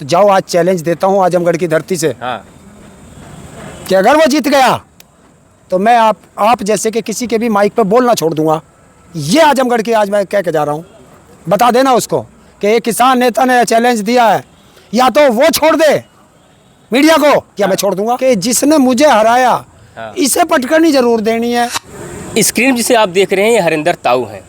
तो जाओ आज चैलेंज देता हूँ आजमगढ़ की धरती से कि अगर वो जीत गया तो मैं आप जैसे कि किसी के भी माइक पे बोलना छोड़ दूंगा। ये आजमगढ़ की आज मैं कह के जा रहा हूँ। बता देना उसको कि एक किसान नेता ने चैलेंज दिया है, या तो वो छोड़ दे मीडिया को, क्या मैं छोड़ दूंगा कि जिसने मुझे हराया इसे पटकनी जरूर देनी है। स्क्रीन जिसे आप देख रहे हैं ये हरिंदर ताऊ हैं।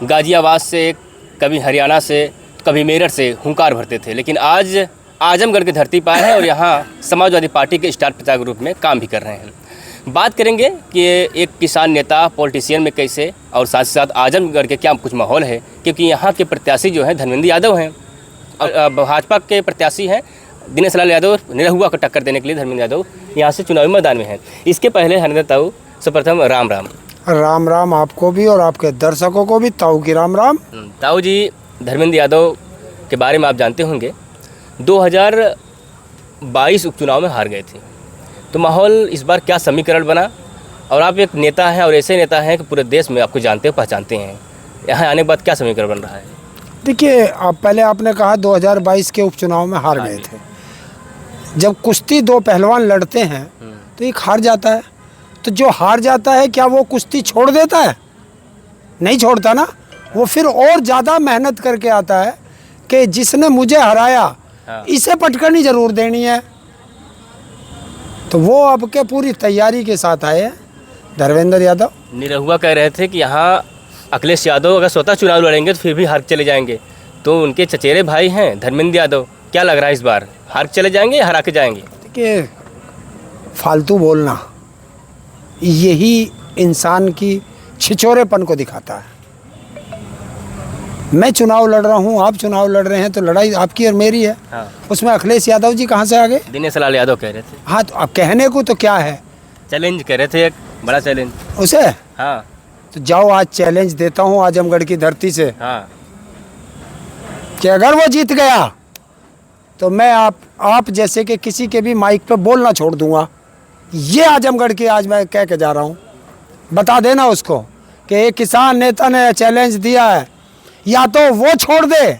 गाजियाबाद से, कभी हरियाणा से, कभी मेरठ से हुंकार भरते थे, लेकिन आज आजमगढ़ की धरती पर हैं और यहाँ समाजवादी पार्टी के स्टार प्रचारक के रूप में काम भी कर रहे हैं। बात करेंगे कि एक किसान नेता पॉलिटिशियन में कैसे, और साथ ही साथ आजमगढ़ के क्या कुछ माहौल है, क्योंकि यहाँ के प्रत्याशी जो हैं धर्मेंद्र यादव हैं और भाजपा के प्रत्याशी हैं दिनेश लाल यादव। निरहुआ को टक्कर देने के लिए धर्मेंद्र यादव यहाँ से चुनावी मैदान में हैं। इसके पहले हरिंदर ताऊ, सर्वप्रथम राम राम। राम राम आपको भी और आपके दर्शकों को भी। ताऊ की राम राम। ताऊ जी, धर्मेंद्र यादव के बारे में आप जानते होंगे 2022 उपचुनाव में हार गए थे, तो माहौल इस बार क्या समीकरण बना? और आप एक नेता हैं और ऐसे नेता हैं कि पूरे देश में आपको जानते पहचानते हैं, यहाँ आने के बाद क्या समीकरण बन रहा है? देखिए, पहले आपने कहा 2022 के उपचुनाव में हार गए थे। जब कुश्ती दो पहलवान लड़ते हैं तो एक हार जाता है, तो जो हार जाता है क्या वो कुश्ती छोड़ देता है? नहीं छोड़ता ना। वो फिर और ज़्यादा मेहनत करके आता है कि जिसने मुझे हराया इसे पटकनी जरूर देनी है। तो वो अब के पूरी तैयारी के साथ आए हैं धर्मेंद्र यादव। निरहुआ कह रहे थे कि यहाँ अखिलेश यादव अगर स्वतः चुनाव लड़ेंगे तो फिर भी हार चले जाएंगे, तो उनके चचेरे भाई हैं धर्मेंद्र यादव, क्या लग रहा है इस बार हार चले जाएंगे या हरा के जाएंगे? देखिए, फालतू बोलना यही इंसान की छिछोरेपन को दिखाता है। मैं चुनाव लड़ रहा हूँ, आप चुनाव लड़ रहे हैं, तो लड़ाई आपकी और मेरी है। उसमें अखिलेश यादव जी कहाँ से आ गए? दिनेश लाल यादव कह रहे थे। हाँ, तो अब कहने को तो क्या है, चैलेंज कह रहे थे, एक बड़ा चैलेंज उसे। हाँ, तो जाओ आज चैलेंज देता हूँ आजमगढ़ की धरती से कि अगर वो जीत गया तो मैं आप जैसे कि किसी के भी माइक पे बोलना छोड़ दूंगा। ये आजमगढ़ की आज मैं कह के जा रहा हूँ। बता देना उसको कि एक किसान नेता ने चैलेंज दिया है, या तो वो छोड़ दे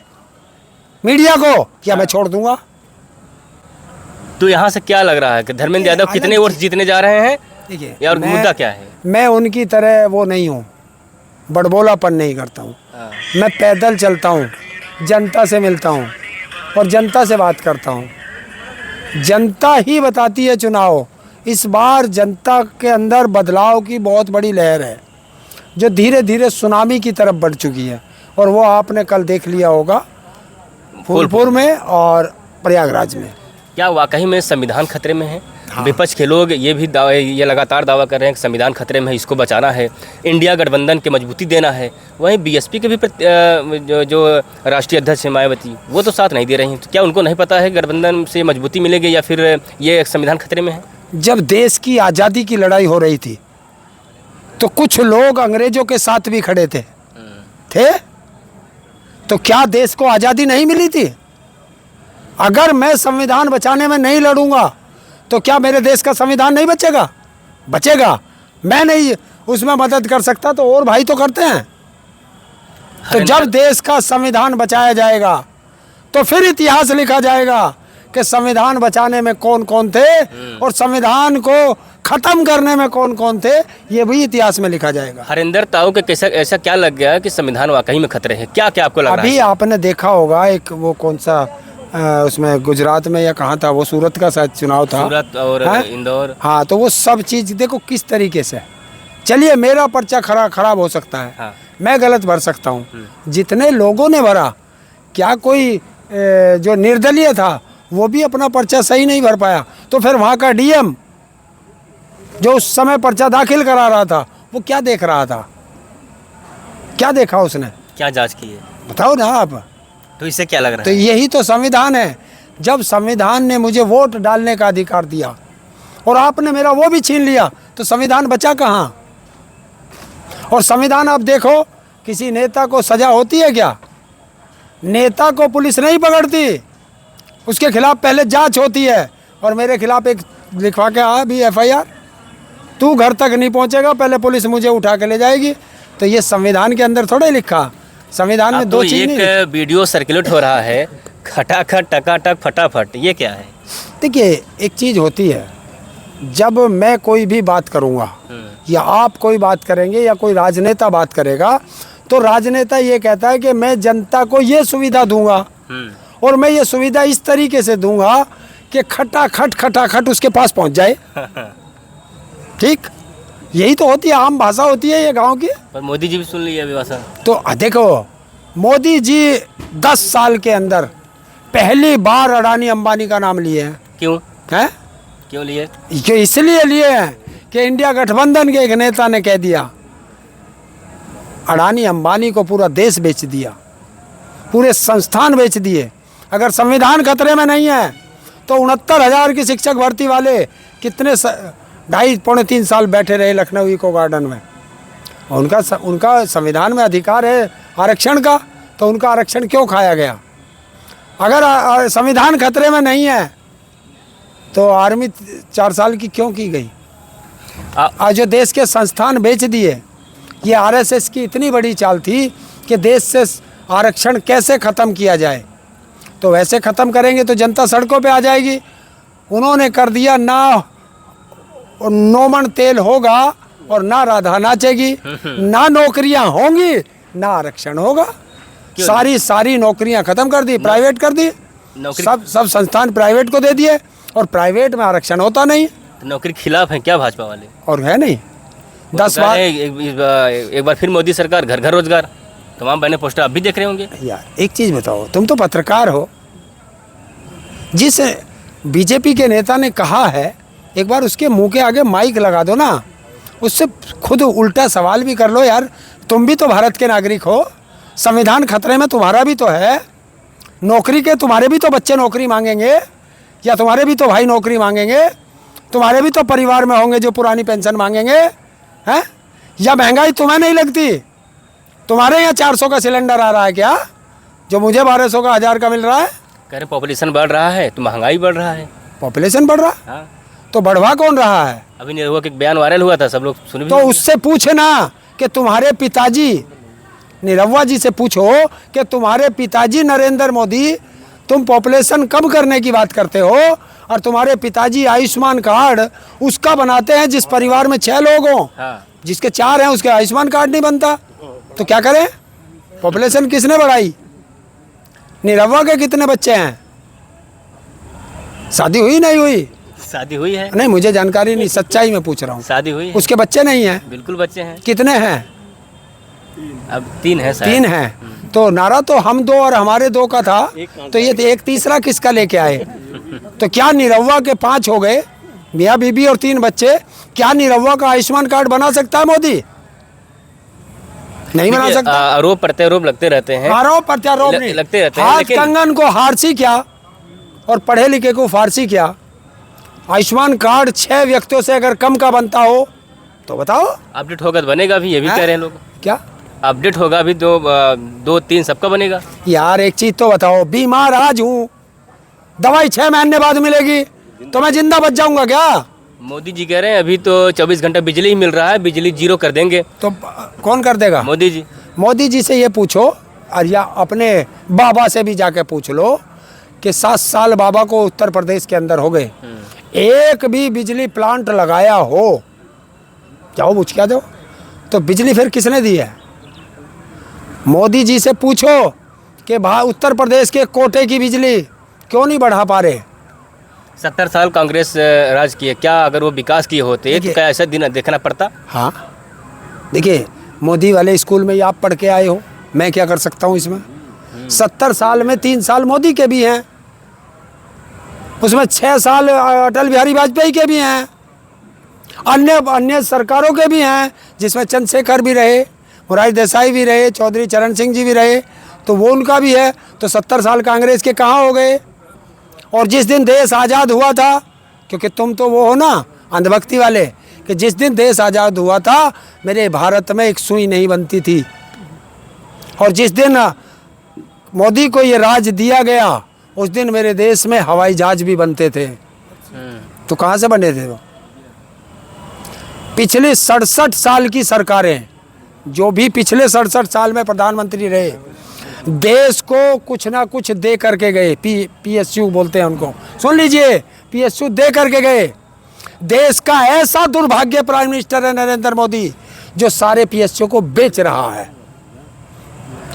मीडिया को, क्या मैं छोड़ दूंगा। तो यहाँ से क्या लग रहा है कि धर्मेंद्र यादव कितने वोट जीतने जा रहे हैं? देखिए, और मुद्दा क्या है? मैं उनकी तरह वो नहीं हूँ, बड़बोलापन नहीं करता हूँ। मैं पैदल चलता हूँ, जनता से मिलता हूँ और जनता से बात करता हूँ। जनता ही बताती है चुनाव। इस बार जनता के अंदर बदलाव की बहुत बड़ी लहर है, जो धीरे धीरे सुनामी की तरफ बढ़ चुकी है, और वो आपने कल देख लिया होगा फूलपुर में और प्रयागराज में। क्या वाकई में संविधान खतरे में है? विपक्ष के लोग ये भी ये लगातार दावा कर रहे हैं कि संविधान खतरे में है, इसको बचाना है, इंडिया गठबंधन की मजबूती देना है। वहीं बीएसपी के भी जो राष्ट्रीय अध्यक्ष है मायावती, वो तो साथ नहीं दे रही हैं। तो क्या उनको नहीं पता है गठबंधन से मजबूती मिलेगी या फिर ये संविधान खतरे में है? जब देश की आज़ादी की लड़ाई हो रही थी तो कुछ लोग अंग्रेजों के साथ भी खड़े थे तो क्या देश को आज़ादी नहीं मिली थी? अगर मैं संविधान बचाने में नहीं लड़ूंगा तो क्या मेरे देश का संविधान नहीं बचेगा? बचेगा। मैं नहीं उसमें मदद कर सकता तो और भाई तो करते हैं। तो जब देश का संविधान बचाया जाएगा तो फिर इतिहास लिखा जाएगा कि संविधान बचाने में कौन कौन थे और संविधान को खत्म करने में कौन कौन थे, ये भी इतिहास में लिखा जाएगा। हरिंदर ताऊ के कैसा ऐसा क्या लग गया कि संविधान वाकई में खतरे है? क्या क्या आपको लग रहा है? अभी आपने देखा होगा एक वो कौन सा उसमें गुजरात में या कहाँ था, वो सूरत का शायद चुनाव था, सूरत और इंदौर। हाँ, तो वो सब चीज़ देखो किस तरीके से। चलिए, मेरा पर्चा खराब हो सकता है, मैं गलत भर सकता हूँ, जितने लोगों ने भरा, क्या कोई जो निर्दलीय था वो भी अपना पर्चा सही नहीं भर पाया? तो फिर वहाँ का डीएम जो उस समय पर्चा दाखिल करा रहा था वो क्या देख रहा था? क्या देखा उसने? क्या जांच की है बताओ ना आप। तो इससे क्या लग रहा है? तो यही तो संविधान है। जब संविधान ने मुझे वोट डालने का अधिकार दिया और आपने मेरा वो भी छीन लिया तो संविधान बचा कहाँ? और संविधान आप देखो, किसी नेता को सजा होती है क्या? नेता को पुलिस नहीं पकड़ती, उसके खिलाफ पहले जांच होती है। और मेरे खिलाफ एक लिखवा के आया भी एफआईआर, तू घर तक नहीं पहुंचेगा, पहले पुलिस मुझे उठा के ले जाएगी। तो ये संविधान के अंदर थोड़ा ही लिखा। संविधान में दो चीज़ एक वीडियो सर्कुलेट हो रहा है, खटाखट टकाटक फटाफट, ये क्या है? देखिए, एक चीज़ होती है, जब मैं कोई भी बात करूँगा या आप कोई बात करेंगे या कोई राजनेता बात करेगा, तो राजनेता ये कहता है कि मैं जनता को ये सुविधा दूंगा और मैं ये सुविधा इस तरीके से दूंगा कि खटाखट उसके पास पहुंच जाए। ठीक, यही तो होती है, आम भाषा होती है ये गांव की। पर मोदी जी भी सुन लिए अभी भाषण। तो देखो, मोदी जी 10 साल के अंदर पहली बार अडानी अंबानी का नाम लिए हैं। क्यों हैं? क्यों लिए? ये इसलिए लिए हैं कि इंडिया गठबंधन के एक नेता ने कह दिया, अडानी अंबानी को पूरा देश बेच दिया, पूरे संस्थान बेच दिए। अगर संविधान खतरे में नहीं है तो 69,000 की शिक्षक भर्ती वाले कितने 2.5-3 साल बैठे रहे लखनऊ इको गार्डन में। उनका संविधान में अधिकार है आरक्षण का, तो उनका आरक्षण क्यों खाया गया? अगर संविधान खतरे में नहीं है तो आर्मी 4 साल की क्यों की गई? आज जो देश के संस्थान बेच दिए, ये आरएसएस की इतनी बड़ी चाल थी कि देश से आरक्षण कैसे ख़त्म किया जाए। तो वैसे ख़त्म करेंगे तो जनता सड़कों पे आ जाएगी। उन्होंने कर दिया, ना नोमन तेल होगा और ना राधा नाचेगी, ना नौकरियां होंगी ना आरक्षण होगा। सारी नौकरियां ख़त्म कर दी, प्राइवेट कर दी, सब संस्थान प्राइवेट को दे दिए और प्राइवेट में आरक्षण होता नहीं। तो नौकरी खिलाफ है क्या भाजपा वाले? और है नहीं, 10 बार एक बार फिर मोदी सरकार, घर घर रोजगार, तमाम बने पोस्टर आप भी देख रहे होंगे। यार एक चीज़ बताओ, तुम तो पत्रकार हो, जिस बीजेपी के नेता ने कहा है, एक बार उसके मुंह के आगे माइक लगा दो ना, उससे खुद उल्टा सवाल भी कर लो। यार तुम भी तो भारत के नागरिक हो, संविधान खतरे में तुम्हारा भी तो है, नौकरी के तुम्हारे भी तो बच्चे नौकरी मांगेंगे या तुम्हारे भी तो भाई नौकरी मांगेंगे, तुम्हारे भी तो परिवार में होंगे जो पुरानी पेंशन मांगेंगे, हैं? या महंगाई तुम्हें नहीं लगती? तुम्हारे यहाँ 400 का सिलेंडर आ रहा है क्या, जो मुझे 1200 का 1000 का मिल रहा है? कह रहे पॉपुलेशन बढ़ रहा है तो महंगाई बढ़ रहा है। पॉपुलेशन बढ़ रहा है? हाँ। तो बढ़वा कौन रहा है? अभी निरहुआ के बयान वायरल हुआ था, सब लोग सुन भी। तो उससे पूछना कि तुम्हारे पिताजी, निरहुआ जी से पूछो कि तुम्हारे पिताजी नरेंद्र मोदी, तुम पॉपुलेशन कम करने की बात करते हो और तुम्हारे पिताजी आयुष्मान कार्ड उसका बनाते हैं जिस परिवार में 6 लोग हों। हाँ। जिसके 4 हैं उसके आयुष्मान कार्ड नहीं बनता, तो क्या करें? पॉपुलेशन किसने बढ़ाई? निरहुआ के कितने बच्चे हैं? शादी हुई नहीं हुई? शादी हुई है? नहीं, मुझे जानकारी नहीं, सच्चाई में पूछ रहा हूँ। शादी हुई है? उसके बच्चे नहीं हैं? बिल्कुल बच्चे हैं। कितने हैं? अब 3 है शायद। 3 हैं। तो नारा तो हम 2 और हमारे 2 का था, तो ये एक तीसरा किसका लेके आए? तो क्या निरहुआ के 5 हो गए, मियाँ बीबी और 3 बच्चे, क्या निरहुआ का आयुष्मान कार्ड बना सकता है मोदी? नहीं बना सकता। आरोप प्रत्यारोप लगते रहते हैं। आरोप प्रत्यारोप नहीं लगते रहते हैं, हाथ लेकिन कंगन को हारसी क्या और पढ़े लिखे को फारसी क्या? आयुष्मान कार्ड 6 व्यक्तियों से अगर कम का बनता हो तो बताओ। अपडेट होगा तो बनेगा भी, ये भी कह रहे हैं लोग। क्या अपडेट होगा भी? 2-3 सबका बनेगा। यार एक चीज तो बताओ, बीमार आज हूँ, दवाई 6 महीने बाद मिलेगी तो मैं जिंदा बच जाऊंगा क्या? मोदी जी कह रहे हैं अभी तो 24 घंटा बिजली ही मिल रहा है, बिजली 0 कर देंगे। तो कौन कर देगा? मोदी जी। मोदी जी से ये पूछो, और या अपने बाबा से भी जाके पूछ लो कि 7 साल बाबा को उत्तर प्रदेश के अंदर हो गए, एक भी बिजली प्लांट लगाया हो? जाओ पूछ क्या दो। तो बिजली फिर किसने दी है? मोदी जी से पूछो कि उत्तर प्रदेश के कोटे की बिजली क्यों नहीं बढ़ा पा रहे? 70 साल कांग्रेस राज किए, क्या अगर वो विकास किए होते तो क्या ऐसा दिन देखना पड़ता? हाँ, देखिए मोदी वाले स्कूल में ही आप पढ़ के आए हो, मैं क्या कर सकता हूँ इसमें? 70 साल में 3 साल मोदी के भी हैं, उसमें 6 साल अटल बिहारी वाजपेयी के भी हैं, अन्य सरकारों के भी हैं, जिसमें चंद्रशेखर भी रहे, मोरारजी देसाई भी रहे, चौधरी चरण सिंह जी भी रहे, तो वो उनका भी है। तो 70 साल कांग्रेस के कहाँ हो गए? और जिस दिन देश आज़ाद हुआ था, क्योंकि तुम तो वो हो ना अंधभक्ति वाले, कि जिस दिन देश आज़ाद हुआ था मेरे भारत में एक सुई नहीं बनती थी, और जिस दिन मोदी को ये राज दिया गया उस दिन मेरे देश में हवाई जहाज भी बनते थे। तो कहाँ से बने थे वो? पिछले 67 साल की सरकारें, जो भी पिछले 67 साल में प्रधानमंत्री रहे, देश को कुछ ना कुछ दे करके गए। PSU बोलते हैं उनको, सुन लीजिए, PSU दे करके गए। देश का ऐसा दुर्भाग्य प्राइम मिनिस्टर है नरेंद्र मोदी, जो सारे PSU को बेच रहा है।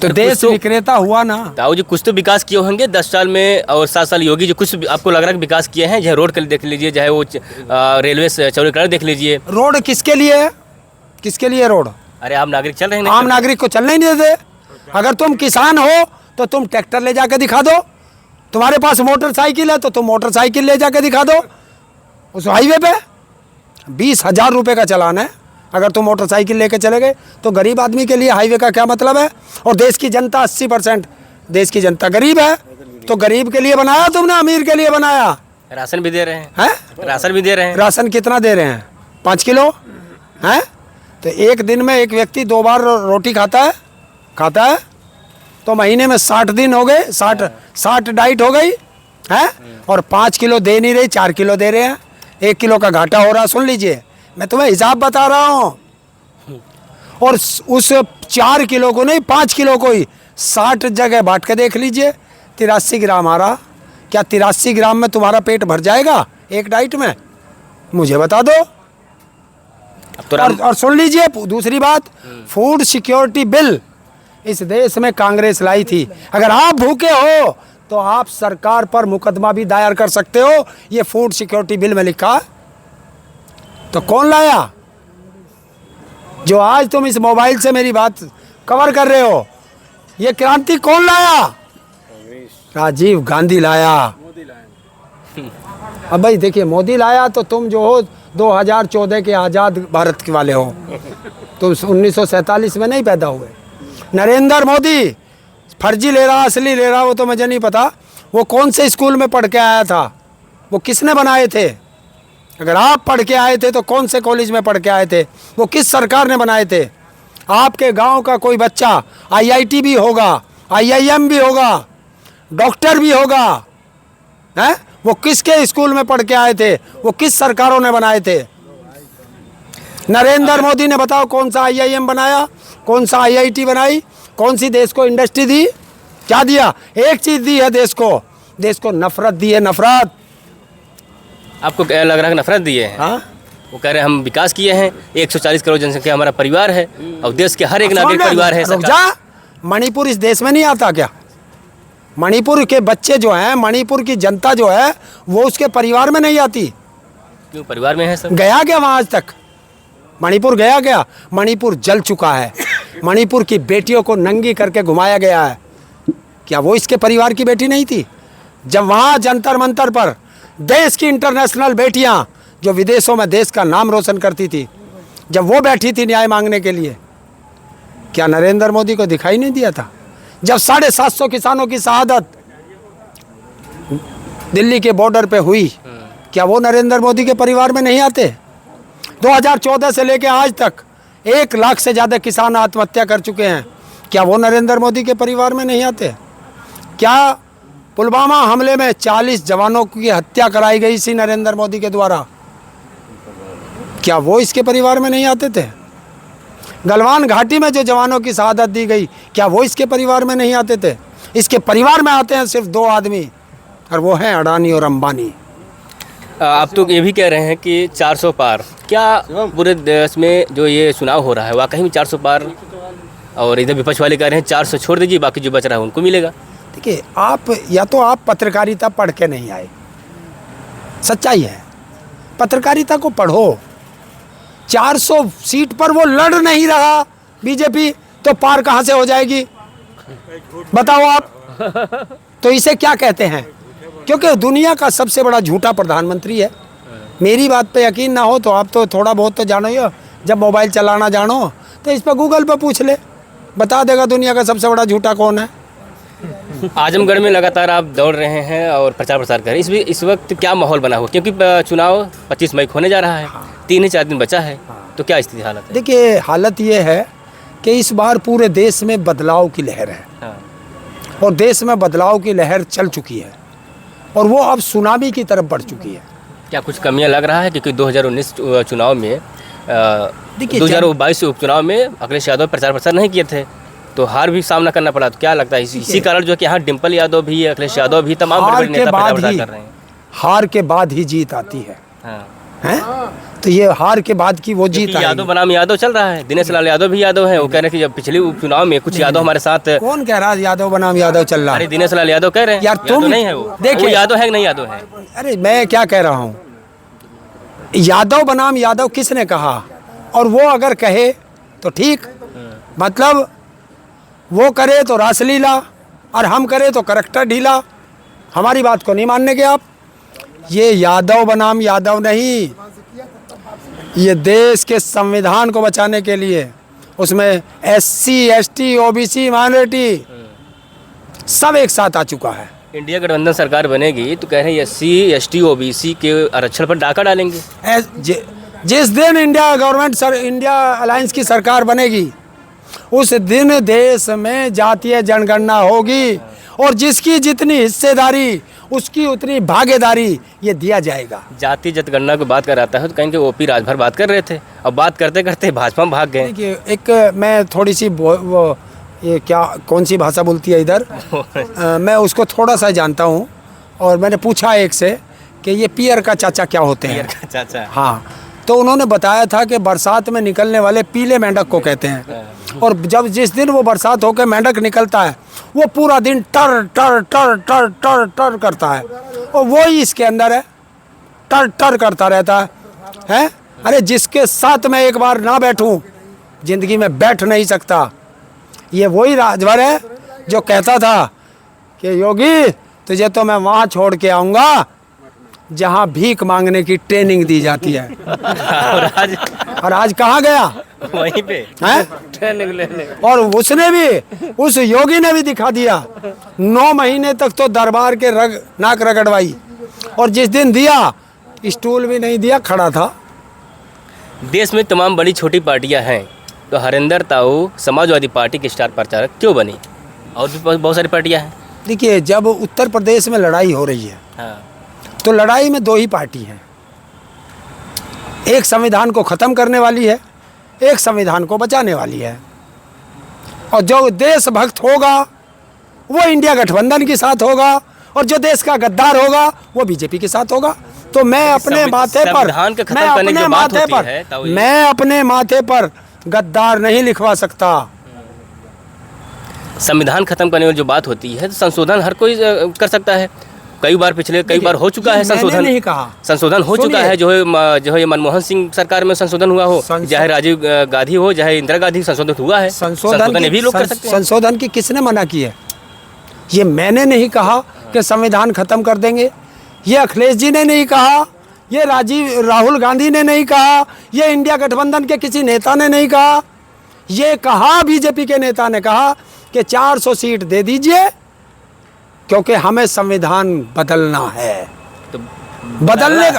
तो देश विक्रेता हुआ ना। ताऊ जी, कुछ तो विकास किए होंगे 10 साल में, और 7 साल योगी जो कुछ आपको लग रहा है कि विकास किए हैं, चाहे रोड के लिए देख लीजिए, चाहे वो रेलवे चौड़ीकरण देख लीजिए। रोड किसके लिए है? किसके लिए रोड? अरे आम नागरिक चल रहे हैं, आम नागरिक को चलने ही नहीं देते। अगर तुम किसान हो तो तुम ट्रैक्टर ले जाकर दिखा दो, तुम्हारे पास मोटरसाइकिल है तो तुम मोटरसाइकिल ले जाकर दिखा दो। उस हाईवे पे 20,000 रुपये का चालान है। अगर तुम मोटरसाइकिल लेके चले गए तो गरीब आदमी के लिए हाईवे का क्या मतलब है? और देश की जनता 80% देश की जनता गरीब है, तो गरीब के लिए बनाया तुमने, अमीर के लिए बनाया? राशन भी दे रहे हैं, हैं? राशन भी दे रहे हैं। राशन कितना दे रहे हैं? 5 किलो हैं? तो एक दिन में एक व्यक्ति 2 बार रोटी खाता है, तो महीने में 60 दिन हो गए, 60 डाइट हो गई है, और 5 किलो दे नहीं रही, 4 किलो दे रहे हैं। 1 किलो का घाटा हो रहा। सुन लीजिए, मैं तुम्हें हिसाब बता रहा हूँ। और उस 4 किलो को नहीं, 5 किलो को ही 60 जगह बांट के देख लीजिए, 83 ग्राम आ रहा। क्या 83 ग्राम में तुम्हारा पेट भर जाएगा एक डाइट में? मुझे बता दो। अब तो और सुन लीजिए दूसरी बात, फूड सिक्योरिटी बिल इस देश में कांग्रेस लाई थी। अगर आप भूखे हो तो आप सरकार पर मुकदमा भी दायर कर सकते हो, ये फूड सिक्योरिटी बिल में लिखा। तो कौन लाया? जो आज तुम इस मोबाइल से मेरी बात कवर कर रहे हो, ये क्रांति कौन लाया? राजीव गांधी लाया। अब भाई देखिए, मोदी लाया तो तुम जो हो 2014 के आज़ाद भारत के वाले हो, तुम 1947 में नहीं पैदा हुए। नरेंद्र मोदी फर्जी ले रहा, असली ले रहा, वो तो मुझे नहीं पता। वो कौन से स्कूल में पढ़ के आया था? वो किसने बनाए थे? अगर आप पढ़ के आए थे तो कौन से कॉलेज में पढ़ के आए थे? वो किस सरकार ने बनाए थे? आपके गांव का कोई बच्चा IIT भी होगा, IIM भी होगा, डॉक्टर भी होगा, हैं? वो किसके स्कूल में पढ़ के आए थे? वो किस सरकारों ने बनाए थे? नरेंद्र मोदी ने बताओ कौन सा IIM बनाया, कौन सा IIT बनाई, कौन सी देश को इंडस्ट्री दी? क्या दिया? एक चीज दी है देश को नफरत दी है, नफरत। आपको क्या लग रहा है कि नफरत दी है? हाँ? वो कह रहे हैं हम विकास किए हैं, 140 करोड़ जनसंख्या हमारा परिवार है, और देश के हर एक नागरिक परिवार है। रुक जा, मणिपुर इस देश में नहीं आता क्या? मणिपुर के बच्चे जो हैं, मणिपुर की जनता जो है, वो उसके परिवार में नहीं आती? क्यों परिवार में है सब? गया क्या वहाँ आज तक? मणिपुर गया क्या? मणिपुर जल चुका है। मणिपुर की बेटियों को नंगी करके घुमाया गया है। क्या वो इसके परिवार की बेटी नहीं थी? जब वहाँ जंतर मंतर पर देश की इंटरनेशनल बेटियाँ जो विदेशों में देश का नाम रोशन करती थी, जब वो बैठी थी न्याय मांगने के लिए, क्या नरेंद्र मोदी को दिखाई नहीं दिया था? जब 750 किसानों की शहादत दिल्ली के बॉर्डर पे हुई, क्या वो नरेंद्र मोदी के परिवार में नहीं आते? 2014 से लेकर आज तक 1 लाख से ज़्यादा किसान आत्महत्या कर चुके हैं, क्या वो नरेंद्र मोदी के परिवार में नहीं आते? क्या पुलवामा हमले में 40 जवानों की हत्या कराई गई थी नरेंद्र मोदी के द्वारा, क्या वो इसके परिवार में नहीं आते थे? गलवान घाटी में जो जवानों की शहादत दी गई, क्या वो इसके परिवार में नहीं आते थे? इसके परिवार में आते हैं सिर्फ 2 आदमी, और वो हैं अडानी और अंबानी। आप तो ये भी कह रहे हैं कि 400 पार, क्या पूरे देश में जो ये चुनाव हो रहा है वाकई में 400 पार? और इधर विपक्ष वाले कह रहे हैं 400 छोड़ दीजिए, बाकी जो बच रहा है उनको मिलेगा। देखिए, आप या तो आप पत्रकारिता पढ़ के नहीं आए, सच्चाई है। पत्रकारिता को पढ़ो। 400 सीट पर वो लड़ नहीं रहा बीजेपी, तो पार कहाँ से हो जाएगी? बताओ आप। तो इसे क्या कहते हैं? क्योंकि दुनिया का सबसे बड़ा झूठा प्रधानमंत्री है। मेरी बात पे यकीन ना हो तो आप तो थोड़ा बहुत तो जानो ही हो, जब मोबाइल चलाना जानो तो इस पर गूगल पर पूछ ले, बता देगा दुनिया का सबसे बड़ा झूठा कौन है। आजमगढ़ में लगातार आप दौड़ रहे हैं और प्रचार प्रसार कर रहे हैं, इस वक्त क्या माहौल बना हुआ? क्योंकि चुनाव 25 मई को होने जा रहा है, 3-4 दिन बचा है, तो क्या स्थिति हालत है? देखिए, हालत ये है कि इस बार पूरे देश में बदलाव की लहर है। हाँ। और देश में बदलाव की लहर चल चुकी है, और वो अब सुनामी की तरफ बढ़ चुकी है। क्या कुछ कमियां लग रहा है? क्योंकि 2019 चुनाव में, देखिए 2022 उपचुनाव में अखिलेश यादव प्रचार प्रसार नहीं किए थे, तो हार भी सामना करना पड़ा। तो क्या लगता है इसी कारण जो है कि यहाँ डिम्पल यादव भी, अखिलेश यादव भी, तमाम हार बड़े के नेता बाद प्रचार ही कर रहे हैं। हार के बाद ही जीत आती है हाँ। हैं? तो ये हार के बाद की वो जीत क्योंकि यादव आएगी। बनाम यादव चल रहा है, दिनेश लाल यादव भी यादव है। वो कह रहे हैं कि जब पिछले उपचुनाव में कुछ यादव हमारे साथ, कौन कह रहा है यादव बनाम यादव चल रहा अरे है? दिनेश लाल यादव कह रहे हैं यार यादव तुम नहीं है वो देखिए, यादव है कि नहीं यादव है? अरे मैं क्या कह रहा हूँ, यादव बनाम यादव किसने कहा? और वो अगर कहे तो ठीक, मतलब वो करे तो रासलीला और हम करे तो करैक्टर ढीला। हमारी बात को नहीं मानने के आप। ये यादव बनाम यादव नहीं, ये देश के संविधान को बचाने के लिए, उसमें SC ST OBC माइनॉरिटी सब एक साथ आ चुका है। इंडिया गठबंधन सरकार बनेगी तो कह रहे हैं SC ST OBC के आरक्षण पर डाका डालेंगे। जिस दिन इंडिया अलायंस की सरकार बनेगी उस दिन देश में जातीय जनगणना होगी और जिसकी जितनी हिस्सेदारी उसकी उतनी भागीदारी ये दिया जाएगा। जातीय जनगणना की बात कर रहा था तो कहेंगे OP राजभर बात कर रहे थे, अब बात करते करते भाजपा में भाग गए। देखिए, एक मैं थोड़ी सी वो ये क्या कौन सी भाषा बोलती है इधर मैं उसको थोड़ा सा जानता हूँ और मैंने पूछा एक से कि ये पियर का चाचा क्या होते हैं। पियर का चाचा, हाँ, तो उन्होंने बताया था कि बरसात में निकलने वाले पीले मेंढक को कहते हैं और जब जिस दिन वो बरसात होकर मेंढक निकलता है वो पूरा दिन टर टर टर टर टर टर करता है और वो ही इसके अंदर है, टर टर करता रहता है। अरे जिसके साथ मैं एक बार ना बैठूं जिंदगी में बैठ नहीं सकता। ये वही राजभर है जो कहता था कि योगी तुझे तो मैं वहाँ छोड़ के आऊँगा जहाँ भीख मांगने की ट्रेनिंग दी जाती है। और आज कहाँ गया? वहीं पे हैं? ट्रेनिंग लेने। और उसने भी, उस योगी ने भी दिखा दिया। 9 महीने तक तो दरबार के नाक रगड़वाई और जिस दिन दिया स्टूल भी नहीं दिया, खड़ा था। देश में तमाम बड़ी छोटी पार्टियां हैं, तो हरिंदर ताऊ समाजवादी पार्टी के स्टार प्रचारक क्यों बनी? और भी बहुत सारी पार्टियां हैं। देखिए, जब उत्तर प्रदेश में लड़ाई हो रही है हाँ। तो लड़ाई में 2 ही पार्टी हैं, एक संविधान को ख़त्म करने वाली है, एक संविधान को बचाने वाली है। और जो देशभक्त होगा वो इंडिया गठबंधन के साथ होगा और जो देश का गद्दार होगा वो बीजेपी के साथ होगा। तो मैं अपने माथे पर मैं अपने माथे पर गद्दार नहीं लिखवा सकता। संविधान खत्म करने की जो बात होती है तो संशोधन हर कोई कर सकता है। कई बार हो चुका है संशोधन। नहीं कहा, संशोधन हो चुका है, जो है मनमोहन सिंह सरकार में संशोधन हुआ हो, चाहे राजीव गांधी हो, चाहे इंदिरा गांधी, संशोधन हुआ है। संशोधन भी लोग कर सकते हैं। संशोधन की किसने मना की है? ये मैंने नहीं कहा कि संविधान खत्म कर देंगे, ये अखिलेश जी ने नहीं कहा, ये राहुल गांधी ने नहीं कहा, ये इंडिया गठबंधन के किसी नेता ने नहीं कहा। ये कहा बीजेपी के नेता ने कहा कि 400 सीट दे दीजिए क्योंकि हमें संविधान बदलना है। तो बदलने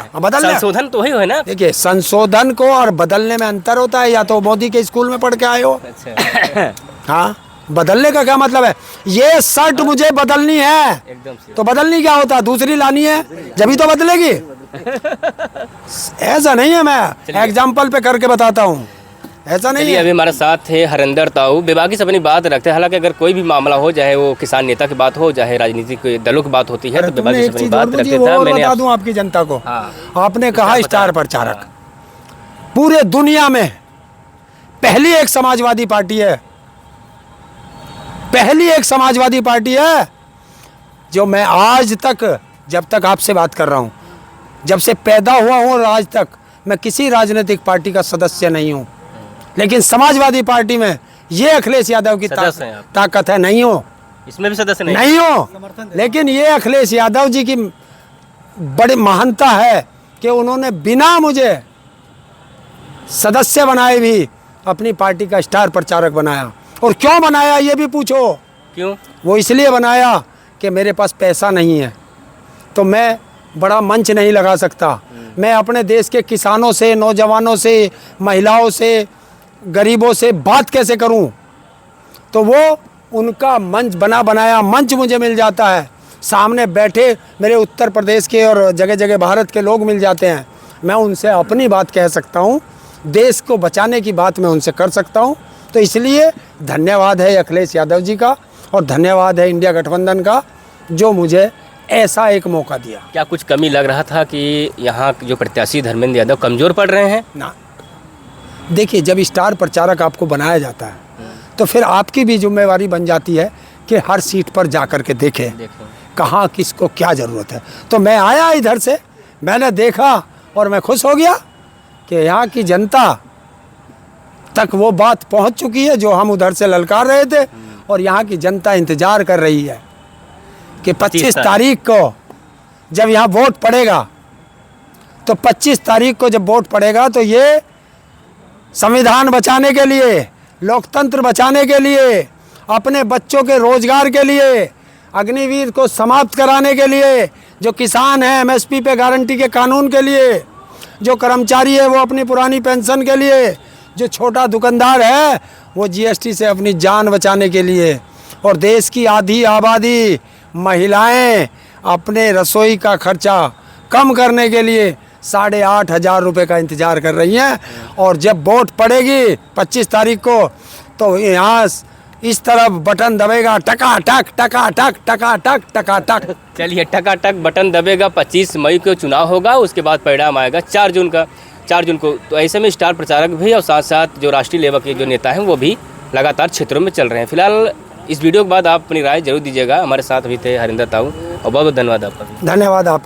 संशोधन तो वही है ना। देखिए, संशोधन को और बदलने में अंतर होता है। या तो मोदी के स्कूल में पढ़ के आए हो। अच्छा। हाँ, बदलने का क्या मतलब है? ये शर्ट मुझे बदलनी है एकदम से। तो बदलनी क्या होता है? दूसरी लानी है, जब तो बदलेगी। ऐसा नहीं है, मैं एग्जाम्पल पे करके बताता हूँ, ऐसा नहीं है। अभी हमारे साथ थे हरिंदर ताऊ, बेबाकी से अपनी बात रखते हैं। हालांकि अगर कोई भी मामला हो, चाहे वो किसान नेता की बात हो, चाहे राजनीतिक दलों की बात होती है, तो बेबाकी से अपनी बात रखते थे। मैं बता दूं आपकी जनता को, आपने कहा स्टार प्रचारक, पूरे दुनिया में पहली एक समाजवादी पार्टी है, पहली एक समाजवादी पार्टी है जो मैं आज तक, जब तक आपसे बात कर रहा हूं, जब से पैदा हुआ हूं और आज तक मैं किसी राजनीतिक पार्टी का सदस्य नहीं हूं, लेकिन समाजवादी पार्टी में ये अखिलेश यादव की ताकत है। नहीं हो, इसमें भी सदस्य नहीं हो, लेकिन ये अखिलेश यादव जी की बड़ी महानता है कि उन्होंने बिना मुझे सदस्य बनाए भी अपनी पार्टी का स्टार प्रचारक बनाया। और क्यों बनाया ये भी पूछो। क्यों? वो इसलिए बनाया कि मेरे पास पैसा नहीं है तो मैं बड़ा मंच नहीं लगा सकता। मैं अपने देश के किसानों से, नौजवानों से, महिलाओं से, गरीबों से बात कैसे करूं? तो वो उनका मंच बनाया मंच मुझे मिल जाता है। सामने बैठे मेरे उत्तर प्रदेश के और जगह जगह भारत के लोग मिल जाते हैं। मैं उनसे अपनी बात कह सकता हूं, देश को बचाने की बात मैं उनसे कर सकता हूं तो इसलिए धन्यवाद है अखिलेश यादव जी का और धन्यवाद है इंडिया गठबंधन का जो मुझे ऐसा एक मौका दिया। क्या कुछ कमी लग रहा था कि यहाँ जो प्रत्याशी धर्मेंद्र यादव कमज़ोर पड़ रहे हैं? ना, देखिए जब स्टार प्रचारक आपको बनाया जाता है तो फिर आपकी भी जिम्मेवारी बन जाती है कि हर सीट पर जा कर के देखें कहाँ किसको क्या ज़रूरत है। तो मैं आया इधर से, मैंने देखा और मैं खुश हो गया कि यहाँ की जनता तक वो बात पहुँच चुकी है जो हम उधर से ललकार रहे थे, और यहाँ की जनता इंतज़ार कर रही है कि 25 तारीख को जब यहाँ वोट पड़ेगा, तो 25 तारीख को जब वोट पड़ेगा तो ये संविधान बचाने के लिए, लोकतंत्र बचाने के लिए, अपने बच्चों के रोजगार के लिए, अग्निवीर को समाप्त कराने के लिए, जो किसान हैं एमएसपी पे गारंटी के कानून के लिए, जो कर्मचारी है वो अपनी पुरानी पेंशन के लिए, जो छोटा दुकानदार है वो जीएसटी से अपनी जान बचाने के लिए, और देश की आधी आबादी महिलाएं अपने रसोई का खर्चा कम करने के लिए 8,500 रुपये का इंतज़ार कर रही हैं। और जब वोट पड़ेगी 25 तारीख को तो यहाँ इस तरफ बटन दबेगा, टकाटक टकाटक टकाटक टकाटक। चलिए, टकाटक बटन दबेगा। 25 मई को चुनाव होगा, उसके बाद परिणाम आएगा 4 जून को। तो ऐसे में स्टार प्रचारक भी और साथ साथ जो राष्ट्रीय लेवल के जो नेता हैं वो भी लगातार क्षेत्रों में चल रहे हैं। फिलहाल इस वीडियो के बाद आप अपनी राय जरूर दीजिएगा। हमारे साथ भी थे हरिंदर ताऊ, और बहुत बहुत धन्यवाद आपका। धन्यवाद आप।